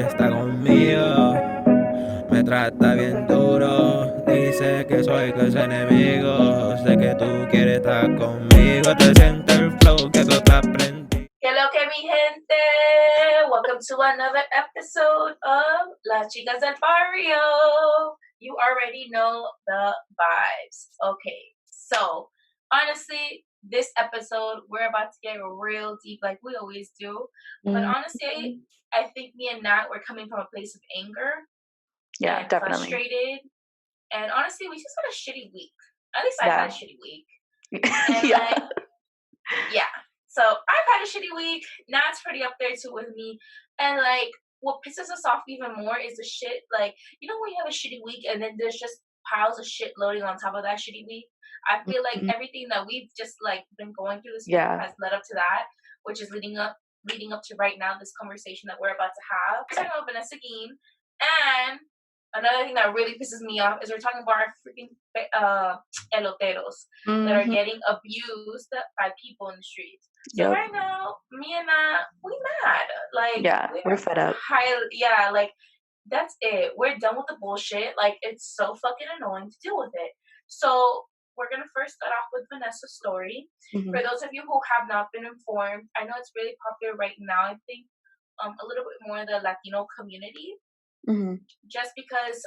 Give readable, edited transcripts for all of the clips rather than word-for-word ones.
está conmigo. Me trata bien duro, dice que soy que es enemigo. Sé que tú quieres estar conmigo, te siento el flow que tú te aprendí. Hello, que mi gente. Welcome to another episode of Las Chicas del Barrio. You already know the vibes. Okay, so honestly, this episode we're about to get real deep, like we always do. But honestly, I think me and Nat were coming from a place of anger. Yeah, and definitely. Frustrated, and honestly, we just had a shitty week. At least I had a shitty week. And Yeah. yeah. So I've had a shitty week. Nat's pretty up there too with me. And like, what pisses us off even more is the shit. Like, you know, when you have a shitty week and then there's just piles of shit loading on top of that shitty week. I feel like everything that we've just like been going through this week has led up to that, which is leading up to right now this conversation that we're about to have. We're talking about Vanessa Guillen, and another thing that really pisses me off is we're talking about our freaking eloteros that are getting abused by people in the streets. So right now, me and we mad. Like, we're fed up. Like, that's it. We're done with the bullshit. Like, it's so fucking annoying to deal with it. So we're gonna first start off with Vanessa's story. For those of you who have not been informed, I know it's really popular right now. I think a little bit more in the Latino community. Just because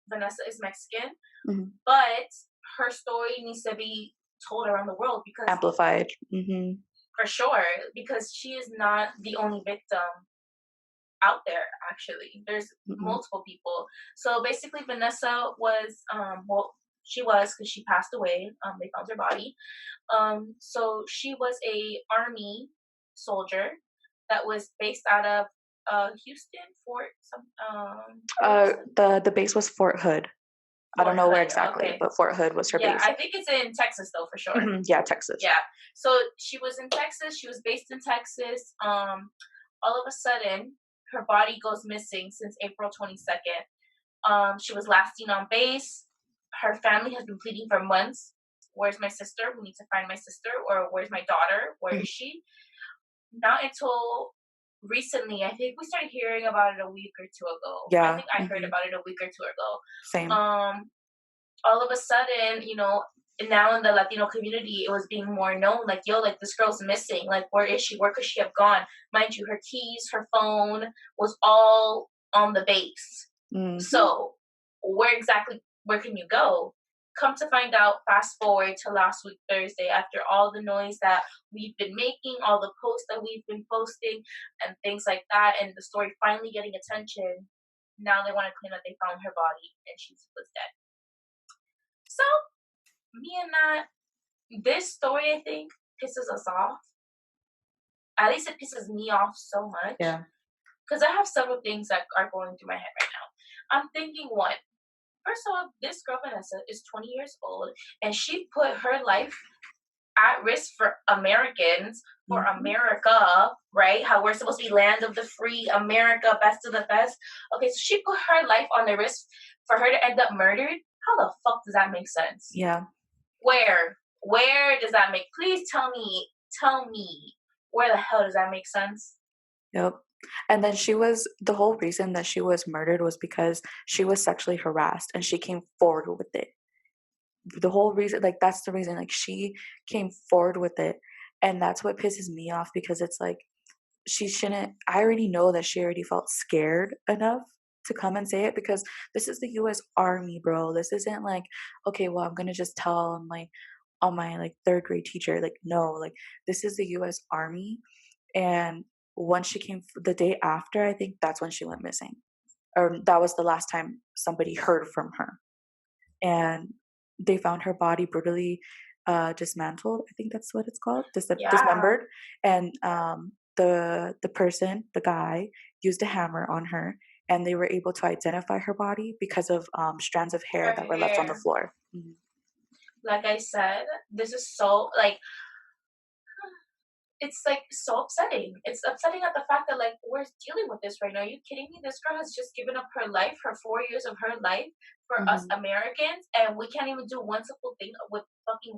Vanessa is Mexican, but her story needs to be told around the world because amplified. For sure, because she is not the only victim out there. Actually, there's multiple people. So basically, Vanessa was she was, because she passed away. They found her body. So she was a army soldier that was based out of Houston, the base was Fort Hood. I don't know where exactly, but Fort Hood was her base. I think it's in Texas though, for sure. Yeah, Texas. Yeah. So she was in Texas. She was based in Texas. All of a sudden, her body goes missing since April 22nd. She was last seen on base. Her family has been pleading for months. Where's my sister? We need to find my sister. Or where's my daughter? Where is she? Not until recently, I think we started hearing about it a week or two ago. Yeah. I think I heard about it a week or two ago. Same. All of a sudden, you know, now in the Latino community, it was being more known. Like, yo, like, this girl's missing. Like, where is she? Where could she have gone? Mind you, her keys, her phone was all on the base. So, where can you go? Come to find out, fast forward to last week, Thursday, after all the noise that we've been making, all the posts that we've been posting, and things like that, and the story finally getting attention, now they want to claim that they found her body and she was dead. So, me and that, this story, I think, pisses us off. At least it pisses me off so much. Yeah. Because I have several things that are going through my head right now. I'm thinking, one, first of all, this girl, Vanessa, is 20 years old, and she put her life at risk for Americans, for America, right? How we're supposed to be land of the free, America, best of the best. Okay, so she put her life on the risk for her to end up murdered. How the fuck does that make sense? Yeah. Where does that make? Please tell me, where the hell does that make sense? Yep. And then the whole reason that she was murdered was because she was sexually harassed and she came forward with it. The whole reason, like, that's the reason, like, she came forward with it. And that's what pisses me off, because it's like, I already know that she already felt scared enough to come and say it, because this is the U.S. Army, bro. This isn't like, okay, well, I'm going to just tell on my like third grade teacher. Like, no, like, this is the U.S. Army. And once she came the day after, I think that's when she went missing, or that was the last time somebody heard from her. And they found her body brutally dismantled. I think that's what it's called, dismembered. And the guy used a hammer on her, and they were able to identify her body because of strands of hair that were left on the floor. Like I said, this is so, like, it's like so upsetting. It's upsetting at the fact that, like, we're dealing with this right now. Are you kidding me? This girl has just given up her life, her 4 years of her life for us Americans, and we can't even do one simple thing with fucking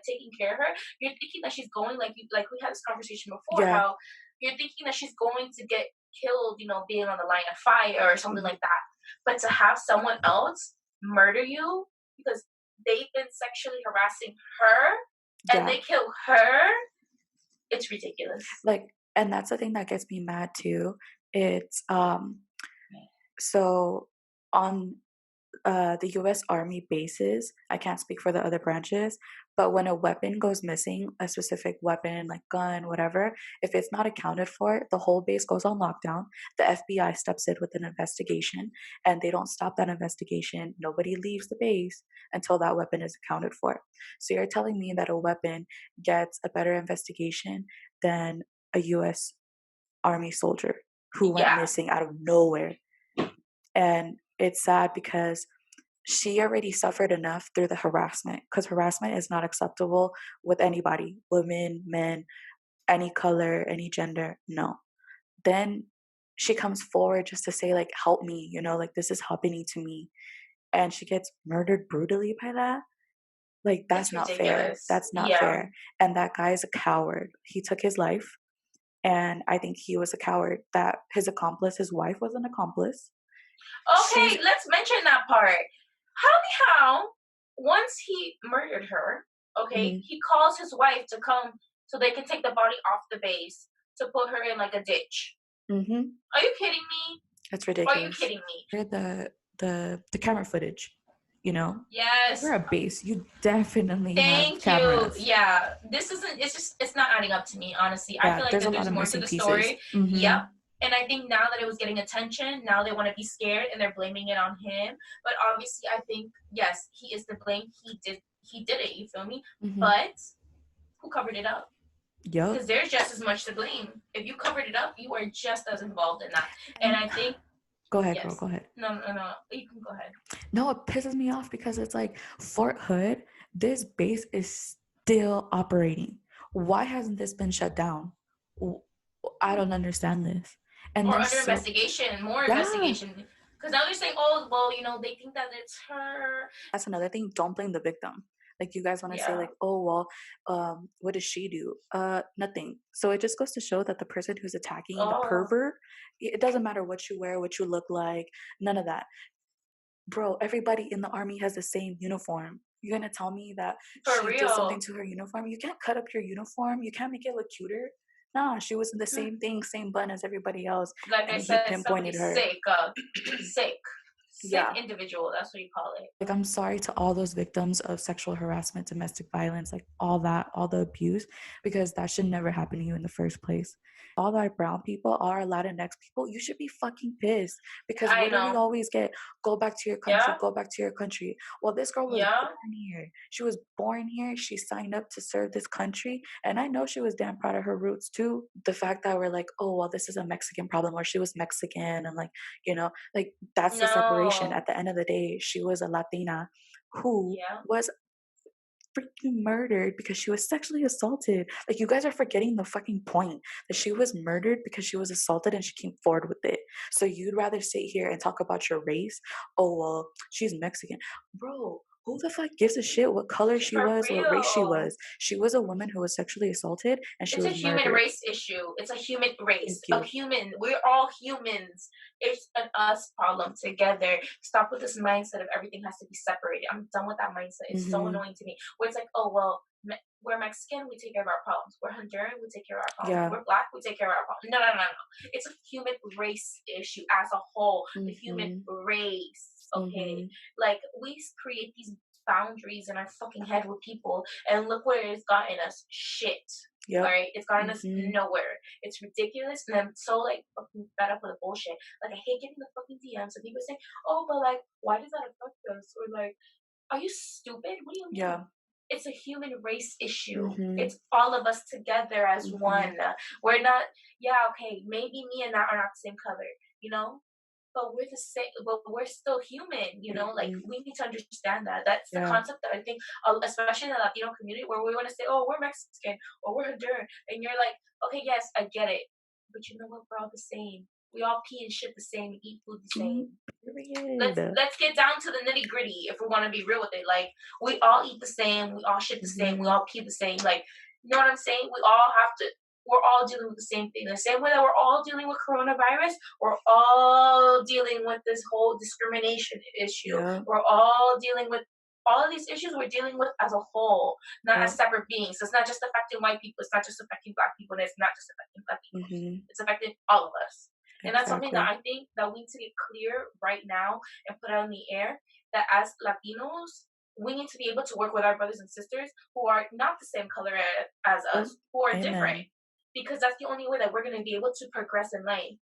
taking care of her. You're thinking that she's going, like we had this conversation before, how you're thinking that she's going to get killed, being on the line of fire or something like that. But to have someone else murder you because they've been sexually harassing her and they kill her, it's ridiculous. Like, and that's the thing that gets me mad too. It's so on the U.S. Army bases, I can't speak for the other branches, but when a weapon goes missing, a specific weapon, like gun, whatever, if it's not accounted for, the whole base goes on lockdown. The FBI steps in with an investigation, and they don't stop that investigation. Nobody leaves the base until that weapon is accounted for. So you're telling me that a weapon gets a better investigation than a U.S. Army soldier who went missing out of nowhere? And it's sad because she already suffered enough through the harassment, because harassment is not acceptable with anybody, women, men, any color, any gender. No. Then she comes forward just to say, like, help me, like, this is happening to me. And she gets murdered brutally by that. Like, that's not fair. That's not fair. And that guy is a coward. He took his life. And I think he was a coward. That his accomplice, his wife, was an accomplice. Okay, let's mention that part. How once he murdered her, he calls his wife to come so they can take the body off the base to put her in like a ditch. Are you kidding me? That's ridiculous. Are you kidding me? The camera footage, Yes. You're a base. You definitely have cameras. Thank you. Yeah. This isn't. It's not adding up to me. Honestly, I feel like there's more to the story. Yep. And I think now that it was getting attention, now they want to be scared and they're blaming it on him. But obviously, I think, yes, he is to blame. He did it, you feel me? But who covered it up? Yep. Because there's just as much to blame. If you covered it up, you are just as involved in that. And I think... Go ahead, girl. Go ahead. No. You can go ahead. No, it pisses me off because it's like Fort Hood, this base is still operating. Why hasn't this been shut down? I don't understand this. And or under investigation, more investigation. Because now they're saying, oh, well, they think that it's her. That's another thing. Don't blame the victim. Like, you guys want to say, like, oh, well, what does she do? Nothing. So it just goes to show that the person who's attacking the pervert, it doesn't matter what you wear, what you look like, none of that. Bro, everybody in the army has the same uniform. You're going to tell me that she did something to her uniform? You can't cut up your uniform. You can't make it look cuter. Nah, she was in the same thing, same bun as everybody else. Like I said, pinpointed her. Sick individual. That's what you call it. Like, I'm sorry to all those victims of sexual harassment, domestic violence, like all that, all the abuse, because that should never happen to you in the first place. All our brown people, our Latinx people, you should be fucking pissed because what do we always get? Go back to your country, go back to your country. Well, this girl was born here. She was born here. She signed up to serve this country. And I know she was damn proud of her roots too. The fact that we're like, oh, well, this is a Mexican problem, or she was Mexican, and like, like that's the separation. At the end of the day, she was a Latina who was freaking murdered because she was sexually assaulted. Like, you guys are forgetting the fucking point that she was murdered because she was assaulted and she came forward with it. So you'd rather sit here and talk about your race? Oh, well, she's Mexican. Bro, who the fuck gives a shit what color she was, what race she was? She was a woman who was sexually assaulted and she was murdered. It's a human race issue. It's a human race. A human. We're all humans. It's an us problem together. Stop with this mindset of everything has to be separated. I'm done with that mindset. It's so annoying to me. Where it's like, oh, well, we're Mexican, we take care of our problems. We're Honduran, we take care of our problems. We're Black, we take care of our problems. No. It's a human race issue as a whole. The human race. Okay, like, we create these boundaries in our fucking head with people, and look where it's gotten us. Shit. All right, it's gotten us nowhere. It's ridiculous, and I'm so like fucking fed up with the bullshit. Like, I hate getting the fucking DMs of people saying, "Oh, but like, why does that affect us?" Or like, "Are you stupid? What do you mean?" Yeah. It's a human race issue. It's all of us together as one. We're not. Yeah, okay, maybe me and that are not the same color, but we're the same. But we're still human, Like, we need to understand that. That's the concept that I think, especially in the Latino community, where we want to say, "Oh, we're Mexican," or "We're Honduran," and you're like, "Okay, yes, I get it, but you know what? We're all the same. We all pee and shit the same, and eat food the same." Let's get down to the nitty gritty if we want to be real with it. Like, we all eat the same. We all shit the same. We all pee the same. Like, you know what I'm saying? We all have to. we're all dealing with the same thing. The same way that we're all dealing with coronavirus, we're all dealing with this whole discrimination issue. Yeah. We're all dealing with all of these issues we're dealing with as a whole, not as separate beings. It's not just affecting white people. It's not just affecting black people. And it's not just affecting black people. Mm-hmm. It's affecting all of us. And that's something Exactly. that I think that we need to get clear right now and put out in the air, that as Latinos, we need to be able to work with our brothers and sisters who are not the same color as us, who are different, because that's the only way that we're going to be able to progress in life.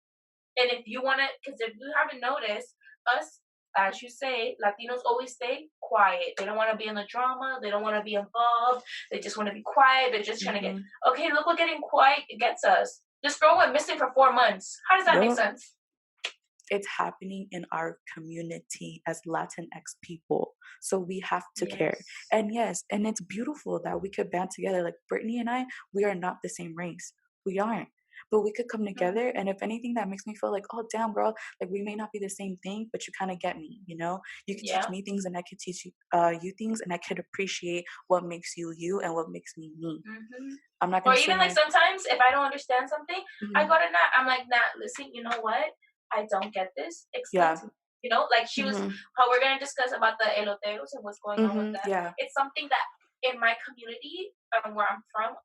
And if you want to, because if you haven't noticed, us, as you say, Latinos always stay quiet. They don't want to be in the drama. They don't want to be involved. They just want to be quiet. They're just trying to get, okay, look what getting quiet gets us. This girl went missing for 4 months. How does that make sense? It's happening in our community as Latinx people. So we have to care. And yes, and it's beautiful that we could band together. Like Brittany and I, we are not the same race. We aren't. But we could come together, and if anything, that makes me feel like, oh damn, girl, like we may not be the same thing, but you kind of get me, you know. You can teach me things, and I could teach you things, and I could appreciate what makes you you and what makes me me. I'm not gonna or even like sometimes if I don't understand something, I go to Nat. I'm like, Nat, listen, you know what? I don't get this. Explain to me. You know, like she was. How we're gonna discuss about the eloteros and what's going on with that. Yeah. It's something that in my community, where I'm from,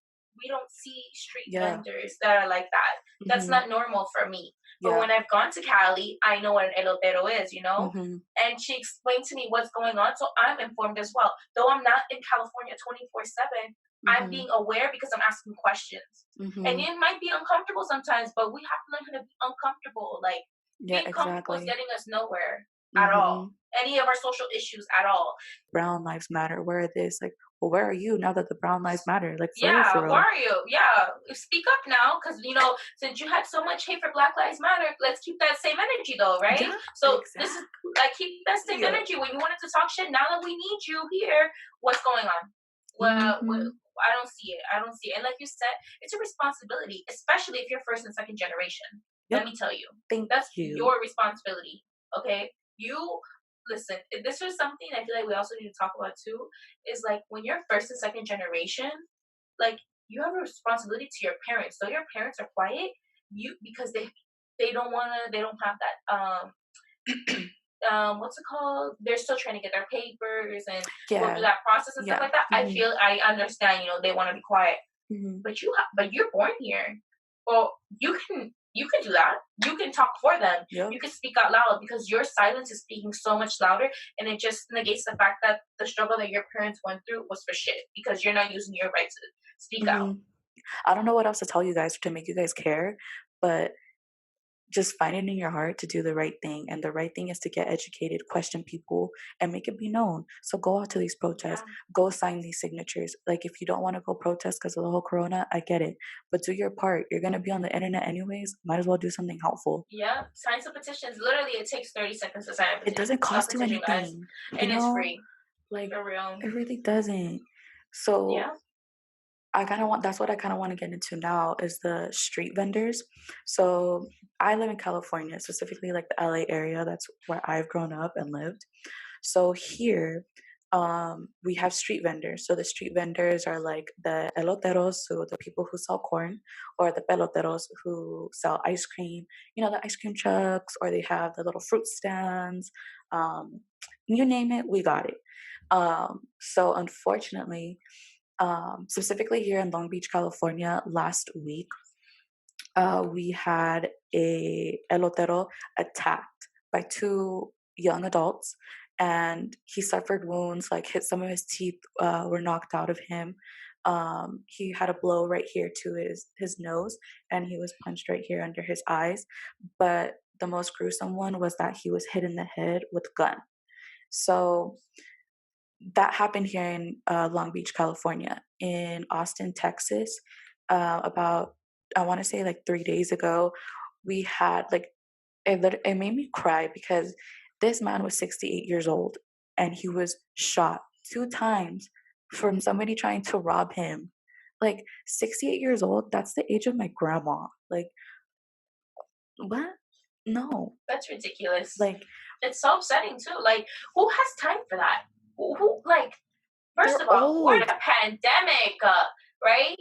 we don't see street vendors that are like that. That's not normal for me. But when I've gone to Cali, I know what an elotero is, you know? And she explained to me what's going on, so I'm informed as well. Though I'm not in California 24/7, I'm being aware because I'm asking questions. And it might be uncomfortable sometimes, but we have to learn how to be uncomfortable. Like, being comfortable is getting us nowhere at all. Any of our social issues at all. Brown lives matter. Where are this? Like, well, where are you now that the brown lives matter? Like, for real. Where are you? Speak up now, because you know, since you had so much hate for Black Lives Matter, let's keep that same energy though, right? So this is like, keep that same energy. When you wanted to talk shit, now that we need you here, what's going on? Well, I don't see it. And like you said, it's a responsibility, especially if you're first and second generation. Let me tell you, that's your responsibility. Okay, you listen. This is something I feel like we also need to talk about too. Is like when you're first and second generation, like you have a responsibility to your parents. So your parents are quiet, because they don't have that what's it called? They're still trying to get their papers and go through that process and stuff like that. I understand. You know, they want to be quiet, but you're born here. Well, you can do that. You can talk for them. You can speak out loud, because your silence is speaking so much louder, and it just negates the fact that the struggle that your parents went through was for shit, because you're not using your right to speak out. I don't know what else to tell you guys to make you guys care, but just find it in your heart to do the right thing. And the right thing is to get educated, question people, and make it be known. So go out to these protests, go sign these signatures. Like, if you don't want to go protest because of the whole corona, I get it. But do your part. You're going to be on the internet anyways. Might as well do something helpful. Yeah, sign some petitions. Literally, it takes 30 seconds to sign a petition. It doesn't cost you anything. And it's free. Like, for real. It really doesn't. So that's what I kind of want to get into now, is the street vendors. So I live in California, specifically like the LA area. That's where I've grown up and lived. So here, we have street vendors. So the street vendors are like the eloteros, so the people who sell corn, or the peloteros who sell ice cream. You know, the ice cream trucks, or they have the little fruit stands. You name it, we got it. So unfortunately, specifically here in Long Beach, California, last week, we had a elotero attacked by 2 young adults, and he suffered wounds, like some of his teeth were knocked out of him. He had a blow right here to his nose, and he was punched right here under his eyes. But the most gruesome one was that he was hit in the head with a gun. So that happened here in Long Beach, California. In Austin, Texas, about, I want to say like 3 days ago, we had like, it made me cry, because this man was 68 years old, and he was shot 2 times from somebody trying to rob him. Like, 68 years old, that's the age of my grandma. Like, what? No. That's ridiculous. Like, it's so upsetting too. Like, who has time for that? Who like, first of all, we're in a pandemic, right?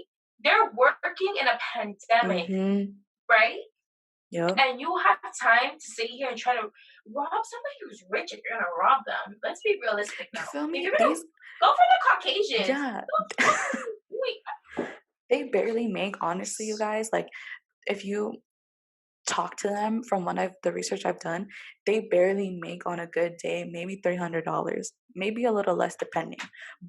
They're working in a pandemic, Mm-hmm. right? Yep. And you have time to sit here and try to rob somebody who's rich if you're gonna rob them. Let's be realistic You now. feel If me? you're gonna These, go for the Caucasians, yeah. the fuck are you doing? They barely make, honestly, you guys, like, if you talk to them from the research I've done, they barely make on a good day, maybe $300, maybe a little less depending.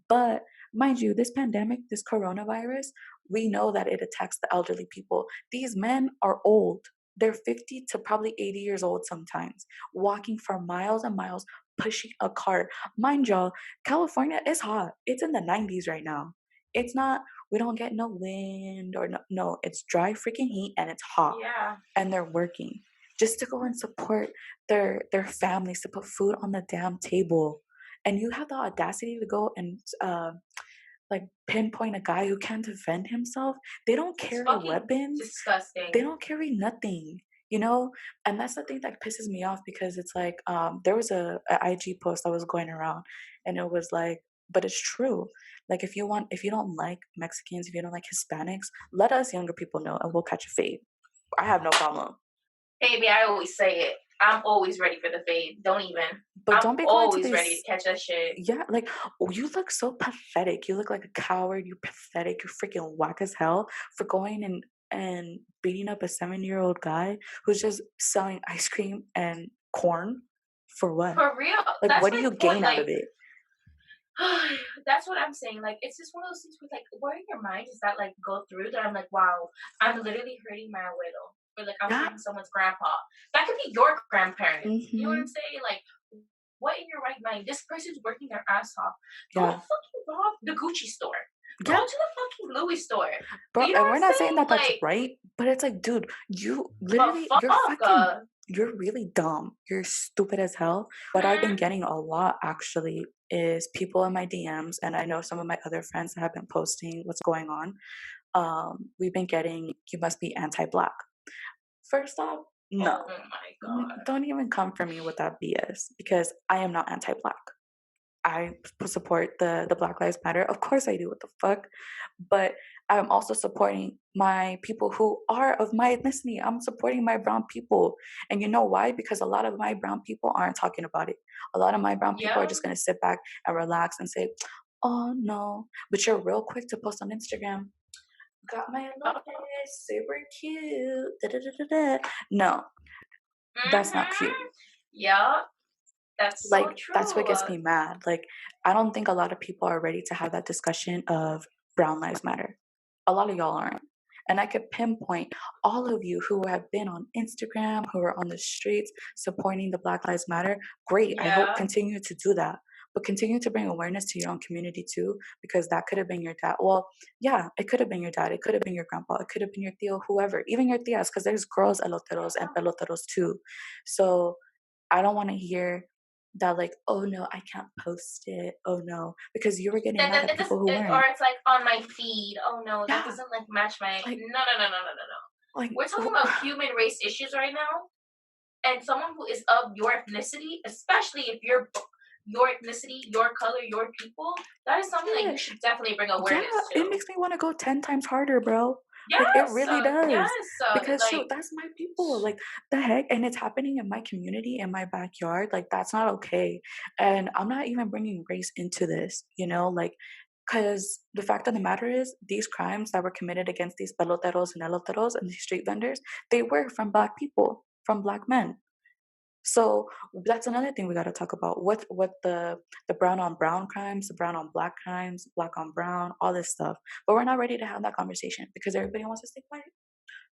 But mind you, this pandemic, this coronavirus, we know that it attacks the elderly people. These men are old. They're 50 to probably 80 years old sometimes, walking for miles and miles, pushing a cart. Mind y'all, California is hot. It's in the 90s right now. It's not, we don't get no wind or no, it's dry freaking heat and it's hot, Yeah. and they're working just to go and support their families, to put food on the damn table. And you have the audacity to go and like pinpoint a guy who can't defend himself. They don't It's carry fucking weapons, they disgusting. don't carry nothing, you know. And that's the thing that pisses me off, because it's like there was a IG post that was going around, and it was like, but it's true, like, if you don't like Mexicans, if you don't like Hispanics, let us younger people know and we'll catch a fade. I have no problem. Baby, I always say it. I'm always ready for the fade. Don't even. But I'm don't be going to always ready to these. catch that shit. Yeah, like, oh, you look so pathetic. You look like a coward. You're pathetic. You're freaking whack as hell for going and beating up a 7-year-old guy who's just selling ice cream and corn. For what? For real. Like, That's what do my you point. gain out of it? That's what I'm saying. Like, it's just one of those things where, like, where in your mind does that, like, go through that I'm like, wow, I'm literally hurting my abuelo. Or, like, I'm Yeah. hurting someone's grandpa. That could be your grandparent. You know what Mm-hmm. I'm saying? Like, what in your right mind? This person's working their ass off. Go Yeah. fucking rob the Gucci store. Go Yeah. to the fucking Louis store. Bro, You know and what we're I'm not saying? saying that that's Like, right, but it's like, dude, you but literally, fuck, you're really dumb. You're stupid as hell. What I've been getting a lot actually is people in my DMs, and I know some of my other friends that have been posting what's going on. We've been getting, you must be anti-black. First off, no, oh my god. don't even come for me with that BS, because I am not anti-black. I support the Black Lives Matter. Of course I do. What the fuck? But I'm also supporting my people who are of my ethnicity. I'm supporting my brown people. And you know why? Because a lot of my brown people aren't talking about it. A lot of my brown people are Yeah. just going to sit back and relax and say, oh no. But you're real quick to post on Instagram. Got my elote, super cute. Da, da, da, da, da. No, that's not cute. Yeah. That's so Like, true. that's what gets me mad. Like, I don't think a lot of people are ready to have that discussion of brown lives matter. A lot of y'all aren't. And I could pinpoint all of you who have been on Instagram, who are on the streets supporting the Black Lives Matter. Great. I hope Yeah. continue to do that. But continue to bring awareness to your own community too, because that could have been your dad. Well, yeah, it could have been your dad. It could have been your grandpa. It could have been your tío, whoever, even your tías, because there's girls eloteros and peloteros too. So I don't want to hear that, like, oh no, I can't post it. Oh no, because you were getting mad at people who Or weren't. it's like on my feed. Oh no, that Yeah, doesn't like match my. like, No. like, We're talking about human race issues right now, and someone who is of your ethnicity, especially if you're your ethnicity, your color, your people, that is something that you should definitely bring awareness yeah, to. it makes me want to go 10 times harder, bro. Like, it Yes, really does. Because shoot, like that's my people. Like, the heck, and it's happening in my community, in my backyard. Like, that's not okay. And I'm not even bringing race into this, you know, like, because the fact of the matter is, these crimes that were committed against these peloteros and eloteros and these street vendors, they were from black people, from black men. So that's another thing we got to talk about. What the brown on brown crimes, the brown on black crimes, black on brown, all this stuff. But we're not ready to have that conversation because everybody wants to stay quiet.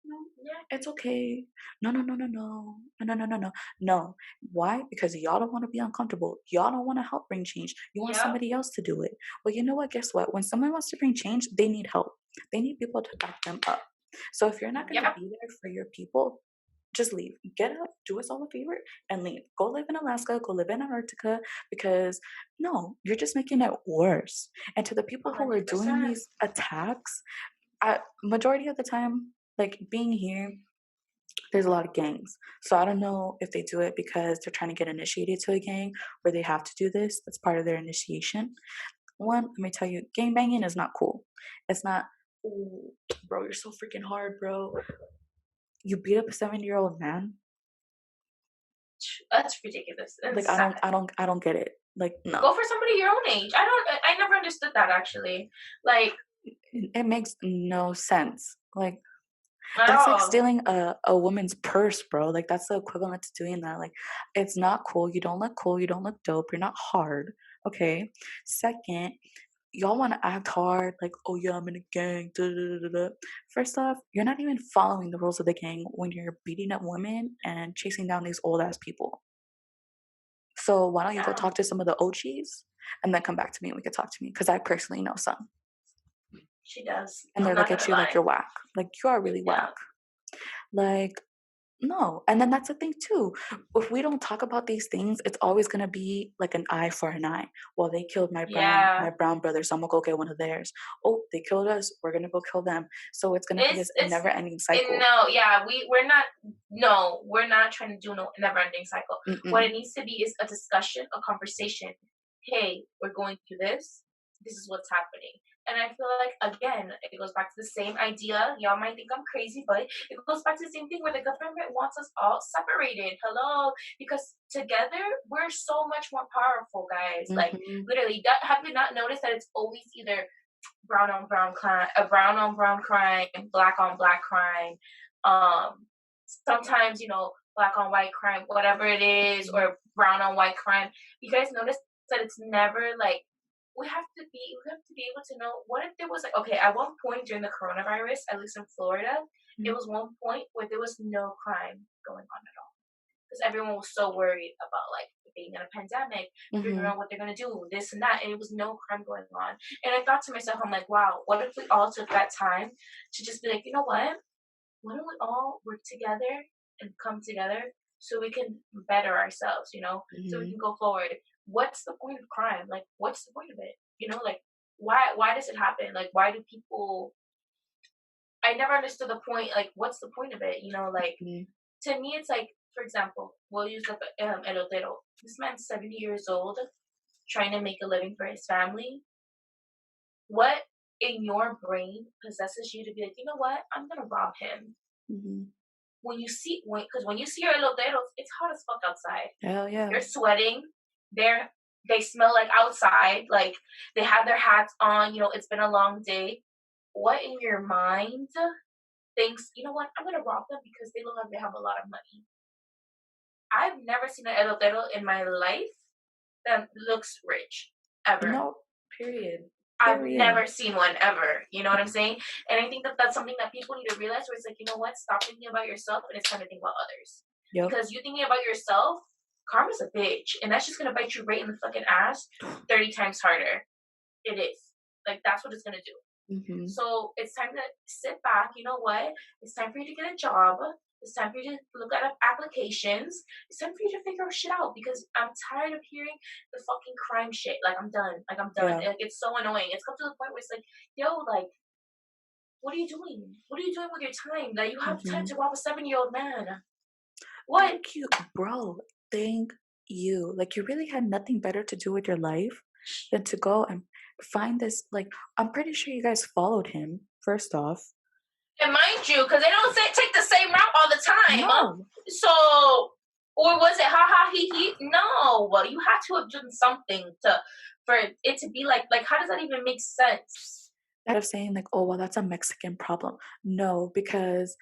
No, yeah, it's okay. No, no, no, no, no, no, no, no, no, no. No. Why? Because y'all don't want to be uncomfortable. Y'all don't want to help bring change. You want yep, somebody else to do it. Well, you know what? Guess what? When someone wants to bring change, they need help. They need people to back them up. So if you're not going to yep, be there for your people, just leave. Get up, do us all a favor, and leave. Go live in Alaska, go live in Antarctica, because no, you're just making it worse. And to the people who are doing 100%. these attacks, majority of the time, like being here, there's a lot of gangs. So I don't know if they do it because they're trying to get initiated to a gang where they have to do this. That's part of their initiation. One, let me tell you, gang banging is not cool. It's not oh, bro, you're so freaking hard, bro. You beat up a 70-year-old man? That's ridiculous. Like, It's sad. I don't get it. Like, no. Go for somebody your own age. I never understood that, actually. Like, It makes no sense. Like, at that's like all. stealing a woman's purse, bro. Like, that's the equivalent to doing that. Like, it's not cool. You don't look cool. You don't look dope. You're not hard. Okay. Second, y'all want to act hard, like, oh yeah, I'm in a gang. Da, da, da, da. First off, you're not even following the rules of the gang when you're beating up women and chasing down these old ass people. So why don't you go talk to some of the OGs and then come back to me and we could talk to me? Because I personally know some. She does. And they're like at you like you're whack. Like, you are really whack. Like, no. And then that's the thing too. If we don't talk about these things, it's always gonna be like an eye for an eye. Well, they killed my brown brothers, so I'm gonna go get one of theirs. Oh, they killed us, we're gonna go kill them. So it's gonna be this never ending cycle. We're not trying to do no never ending cycle. Mm-mm. What it needs to be is a discussion, a conversation. Hey, we're going through this. This is what's happening. And I feel like, again, it goes back to the same idea. Y'all might think I'm crazy, but it goes back to the same thing where the government wants us all separated. Hello? Because together, we're so much more powerful, guys. Mm-hmm. Like, literally, have you not noticed that it's always either brown on brown crime, black on black crime, sometimes, black on white crime, whatever it is, or brown on white crime. You guys notice that it's never like, we have to be able to know, what if there was like, okay, at one point during the coronavirus, at least in Florida, it was one point where there was no crime going on at all. Because everyone was so worried about like being in a pandemic, figuring out what they're gonna do, this and that, and it was no crime going on. And I thought to myself, I'm like, wow, what if we all took that time to just be like, you know what? Why don't we all work together and come together so we can better ourselves, so we can go forward. What's the point of crime? Like, what's the point of it? Like, why does it happen? Like, why do people? I never understood the point. Like, what's the point of it? Like, to me, it's like, for example, we'll use the elotero. This man's 70 years old, trying to make a living for his family. What in your brain possesses you to be like, you know what? I'm gonna rob him. Mm-hmm. When you see your eloteros, it's hot as fuck outside. Hell yeah. They're sweating. They smell like outside. Like, they have their hats on. It's been a long day. What in your mind thinks, you know what? I'm gonna rob them because they look like they have a lot of money. I've never seen an elotero in my life that looks rich ever. No, period. I've never seen one ever. You know what I'm saying? And I think that that's something that people need to realize, where it's like, you know what? Stop thinking about yourself and it's time to think about others. Yep. Because you thinking about yourself, karma's a bitch. And that's just going to bite you right in the fucking ass 30 times harder. It is. Like, that's what it's going to do. Mm-hmm. So it's time to sit back. You know what? It's time for you to get a job. It's time for you to look at applications. It's time for you to figure shit out, because I'm tired of hearing the fucking crime shit. Like, I'm done. Yeah. Like, it's so annoying. It's come to the point where it's like, yo, like, what are you doing? What are you doing with your time? That you have time to rob a 7-year-old man? What? Thank you, bro. Thank you. Like, you really had nothing better to do with your life than to go and find this. Like, I'm pretty sure you guys followed him, first off. And mind you, because they don't take the same route all the time. No. So, or was it ha ha he he? No. Well, you had to have done something for it to be like, how does that even make sense? Instead of saying like, oh, well, that's a Mexican problem. No, because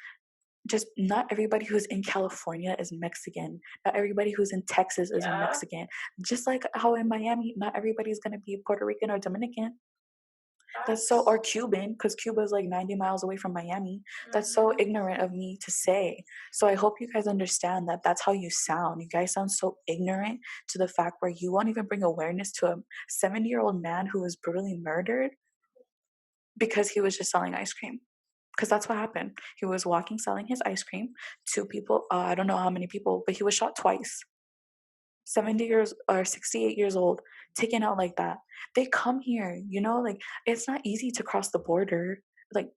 just not everybody who's in California is Mexican. Not everybody who's in Texas is Mexican. Just like how in Miami, not everybody's going to be Puerto Rican or Dominican. That's so, or Cuban, because Cuba is like 90 miles away from Miami. That's so ignorant of me to say. So I hope you guys understand that that's how you sound. You guys sound so ignorant to the fact where you won't even bring awareness to a 70-year-old man who was brutally murdered because he was just selling ice cream. Because that's what happened. He was walking, selling his ice cream. 2 people, I don't know how many people, but he was shot twice. 70 years or 68 years old, taken out like that. They come here, like, it's not easy to cross the border. Like,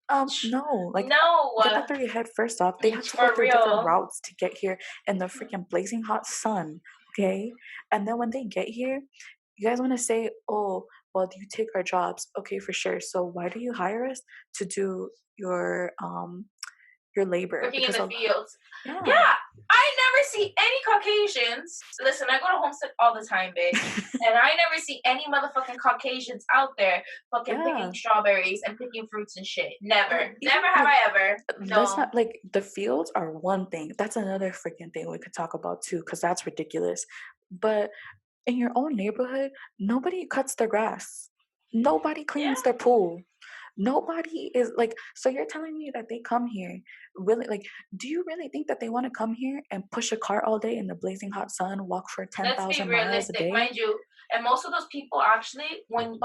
no. Like, no. Get that through your head first off. They have to go through different routes to get here in the freaking blazing hot sun, okay? And then when they get here, you guys want to say, oh, well, you take our jobs. Okay, for sure. So why do you hire us to do your labor? Working in Because the fields. yeah. Yeah, I never see any Caucasians. Listen, I go to Homestead all the time, bitch. And I never see any motherfucking Caucasians out there fucking Yeah. picking strawberries and picking fruits and shit. Never. Even, Never have like, I ever. let's No. not, like, the fields are one thing. That's another freaking thing we could talk about too, because that's ridiculous. But in your own neighborhood, nobody cuts their grass. Nobody Yeah. cleans their pool. Nobody is like, so you're telling me that they come here really, like, do you really think that they want to come here and push a cart all day in the blazing hot sun, walk for Let's be 10,000 miles a realistic, day? mind you. And most of those people actually, when you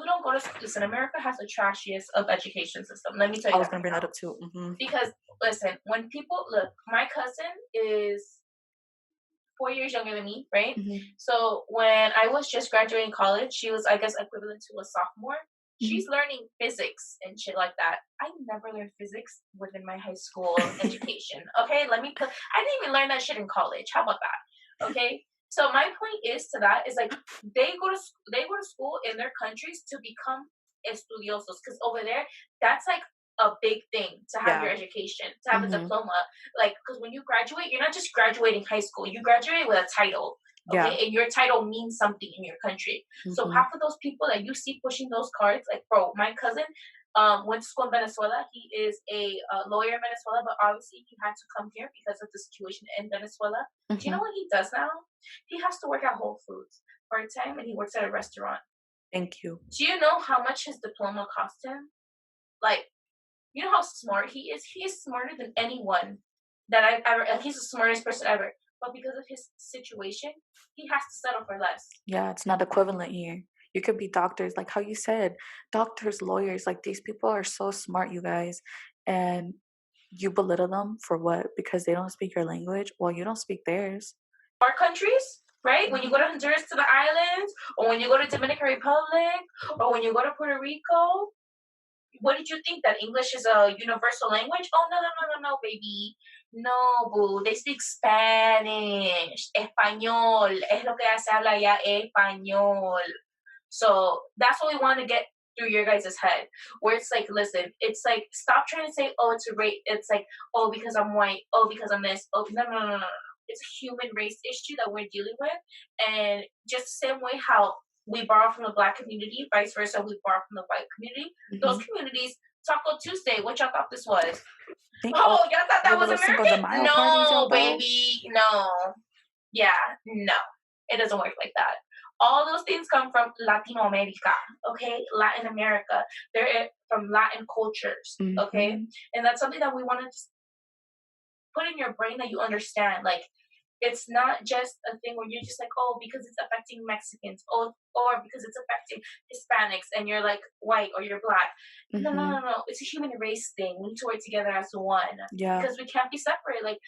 don't go to school, listen, America has the trashiest of education system. Let me tell I you was that gonna right bring that now. up too. Because listen, when people look, my cousin is 4 years younger than me, right? So when I was just graduating college, she was, I guess, equivalent to a sophomore. She's learning physics and shit like that. I never learned physics within my high school education. Okay, I didn't even learn that shit in college. How about that? Okay. So my point is to that is like they go to school in their countries to become estudiosos, because over there that's like a big thing to have your education, to have a diploma. Like, because when you graduate, you're not just graduating high school, you graduate with a title. Okay, and your title means something in your country. So half of those people that you see pushing those cards, like, bro, my cousin went to school in Venezuela. He is a lawyer in Venezuela, but obviously he had to come here because of the situation in Venezuela. Do you know what he does now? He has to work at Whole Foods part time, and he works at a restaurant. Thank you. Do you know how much his diploma cost him? Like, you know how smart he is? He is smarter than anyone that I've ever, he's the smartest person ever. But because of his situation, he has to settle for less. Yeah, it's not equivalent here. You could be doctors, like how you said, doctors, lawyers, like these people are so smart, you guys. And you belittle them for what? Because they don't speak your language? Well, you don't speak theirs. Our countries, right? When you go to Honduras, to the islands, or when you go to Dominican Republic, or when you go to Puerto Rico, what did you think, that English is a universal language? Oh, no, baby. No, boo. They speak Spanish, español. Es lo que se habla allá, español. So that's what we want to get through your guys' head. Where it's like, listen, it's like, stop trying to say, oh, it's a race. It's like, oh, because I'm white. Oh, because I'm this. Oh, no. It's a human race issue that we're dealing with. And just the same way how we borrow from the black community, vice versa, we borrow from the white community. Those communities, Taco Tuesday, what y'all thought this was? Y'all thought that was American? No, baby, no. Yeah, no. It doesn't work like that. All those things come from Latino America, okay? Latin America. They're from Latin cultures, okay? And that's something that we want to just put in your brain, that you understand. Like, it's not just a thing where you're just like, oh, because it's affecting Mexicans, or because it's affecting Hispanics, and you're like white or you're black. No. It's a human race thing. We need to work together as one. Yeah. Because we can't be separate. Like,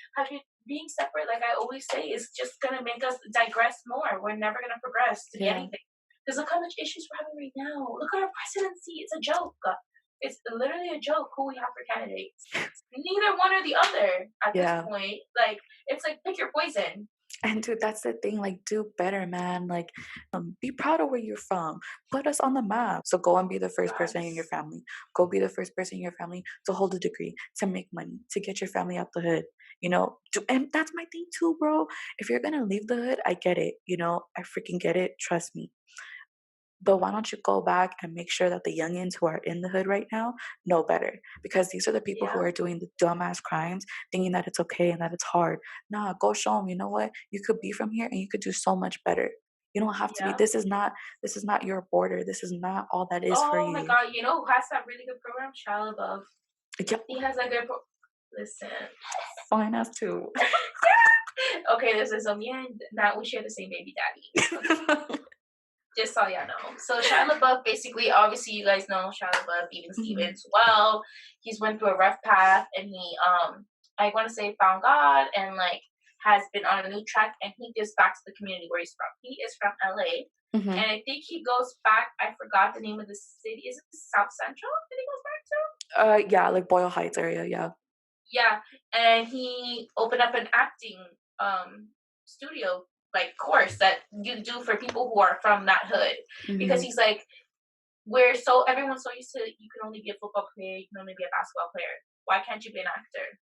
being separate, like I always say, is just gonna make us digress more. We're never gonna progress to anything. Because look how much issues we're having right now. Look at our presidency. It's a joke. It's literally a joke who we have for candidates. Neither one or the other at this point. Like, it's like, pick your poison. And dude, that's the thing. Like, do better, man. Like, be proud of where you're from. Put us on the map. So go and be the first person in your family. Go be the first person in your family to hold a degree, to make money, to get your family out the hood. You know, and that's my thing too, bro. If you're gonna leave the hood, I get it. You know, I freaking get it. Trust me. But why don't you go back and make sure that the youngins who are in the hood right now know better? Because these are the people who are doing the dumbass crimes, thinking that it's okay and that it's hard. Nah, go show them, you know what? You could be from here and you could do so much better. You don't have to be. This is not your border. This is not all that is for you. Oh my God, you know who has that really good program? Shia LaBeouf. Yep. He has a good listen. Fine ass too. Okay, this is now we share the same baby daddy. Okay. Just so y'all know. So Shia LaBeouf, basically, obviously you guys know Shia LaBeouf, even Stevens. Well, he's went through a rough path, and he I want to say found God, and like has been on a new track, and he gives back to the community where he's from. He is from LA. And I think he goes back, I forgot the name of the city. Is it South Central that he goes back to? Yeah, like Boyle Heights area, yeah. Yeah. And he opened up an acting studio like course that you do for people who are from that hood, because he's like, everyone's so used to, you can only be a football player, you can only be a basketball player. Why can't you be an actor?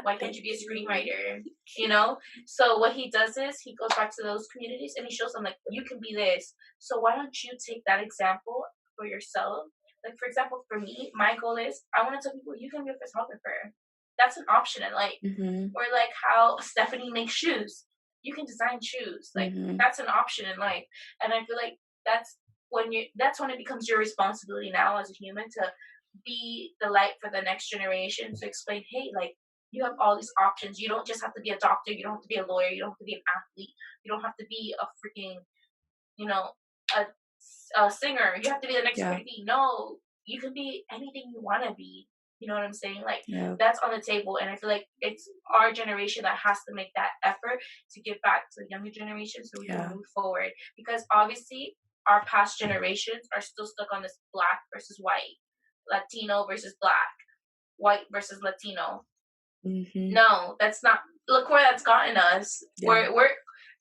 Why can't you be a screenwriter? You know? So what he does is he goes back to those communities and he shows them, like, you can be this. So why don't you take that example for yourself? Like, for example, for me, my goal is I want to tell people you can be a photographer. That's an option in life. Or like how Stephanie makes shoes. You can design shoes. Like, that's an option in life. And I feel like that's when it becomes your responsibility now as a human to be the light for the next generation, to explain, hey, like, you have all these options. You don't just have to be a doctor. You don't have to be a lawyer. You don't have to be an athlete. You don't have to be a freaking, a singer. You have to be the next Cardi. No, you can be anything you want to be. You know what I'm saying? Like, that's on the table. And I feel like it's our generation that has to make that effort to give back to the younger generation so we can move forward. Because obviously, our past generations are still stuck on this black versus white, Latino versus black, white versus Latino. No, that's not. Look where that's gotten us. We're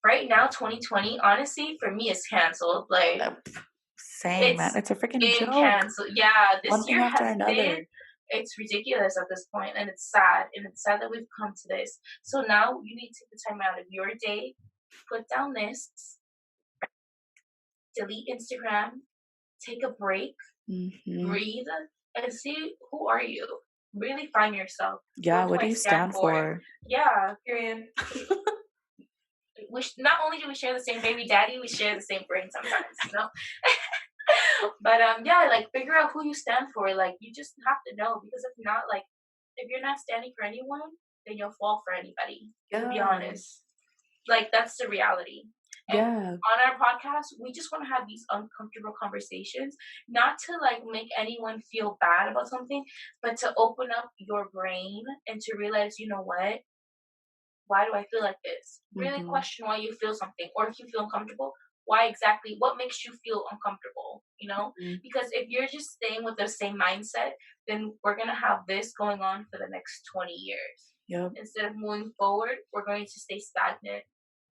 right now, 2020. Honestly, for me, is canceled. Like, same, man. It's a freaking joke. Canceled. Yeah, this one year thing after has another. been. It's ridiculous at this point, and it's sad. And it's sad that we've come to this. So now you need to take the time out of your day, put down lists, delete Instagram, take a break, breathe, and see who are you. Really find yourself. Yeah, what do you stand for? Yeah, period. Not only do we share the same baby daddy, we share the same brain sometimes, you know? But like, figure out who you stand for. Like, you just have to know, because if not, like, if you're not standing for anyone, then you'll fall for anybody. To be honest, like, that's the reality. And on our podcast, we just want to have these uncomfortable conversations, not to like make anyone feel bad about something, but to open up your brain and to realize, you know what? Why do I feel like this? Really question why you feel something, or if you feel uncomfortable, why exactly? What makes you feel uncomfortable? You know, because if you're just staying with the same mindset, then we're gonna have this going on for the next 20 years. Instead of moving forward, we're going to stay stagnant.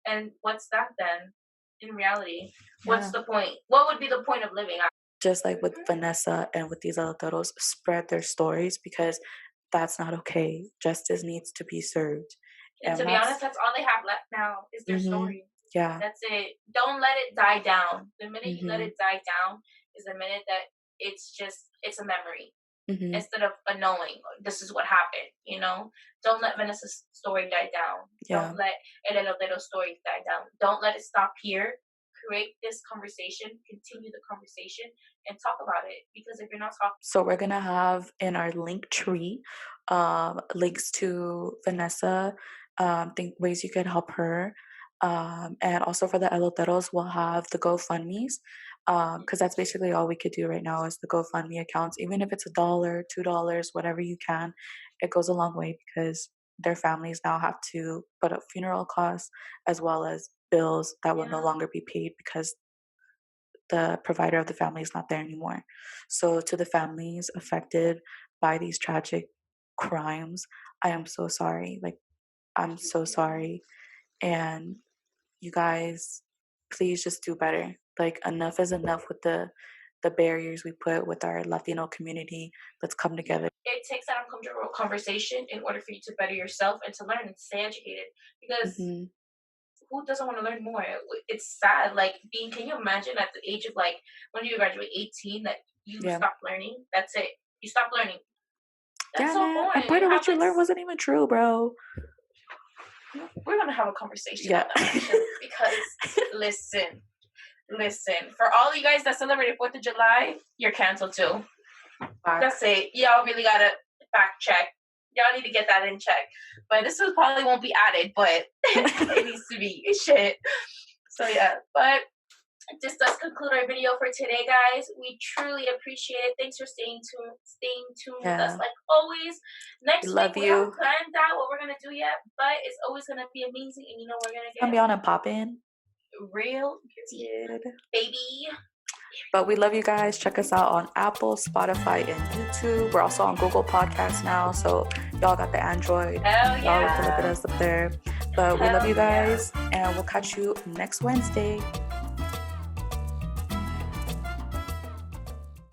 And what's that then? In reality, what's the point? What would be the point of living? Just like with Vanessa and with these Latinos, spread their stories, because that's not okay. Justice needs to be served. And to be honest, that's all they have left now is their story. Yeah. That's it. Don't let it die down. The minute you let it die down is the minute that it's a memory. Instead of a knowing, this is what happened, you know? Don't let Vanessa's story die down. Don't let El Elotero's story die down. Don't let it stop here. Create this conversation, continue the conversation, and talk about it. Because if you're not talking... So we're going to have in our link tree links to Vanessa, ways you could help her. And also for the Eloteros, we'll have the GoFundMes. Because that's basically all we could do right now is the GoFundMe accounts. Even if it's $1, $2, whatever you can, it goes a long way, because their families now have to put up funeral costs as well as bills that will no longer be paid because the provider of the family is not there anymore. So to the families affected by these tragic crimes, I am so sorry. Like, I'm so sorry. And you guys, please just do better. Like, enough is enough with the barriers we put with our Latino community. Let's come together. It takes that uncomfortable conversation in order for you to better yourself and to learn and stay educated. Because who doesn't want to learn more? It's sad. Like, can you imagine at the age of, like, when you graduate 18, that you stop learning? That's it. You stop learning. That's so boring. And part of what you learned wasn't even true, bro. We're going to have a conversation on that because, listen, for all you guys that celebrated 4th of July, you're canceled too. That's it. Y'all really got to fact check. Y'all need to get that in check. But this probably won't be added, but it needs to be. It should. So, yeah. But this does conclude our video for today, guys. We truly appreciate it. Thanks for staying tuned with us like always. Next week, we haven't planned out what we're going to do yet, but it's always going to be amazing. And you know we're going to get... be on and pop in. Real good. Baby. But we love you guys. Check us out on Apple, Spotify, and YouTube. We're also on Google Podcasts now, so y'all got the Android. Hell yeah. Y'all can look at us up there. But we love Hell you yeah. guys, and we'll catch you next Wednesday.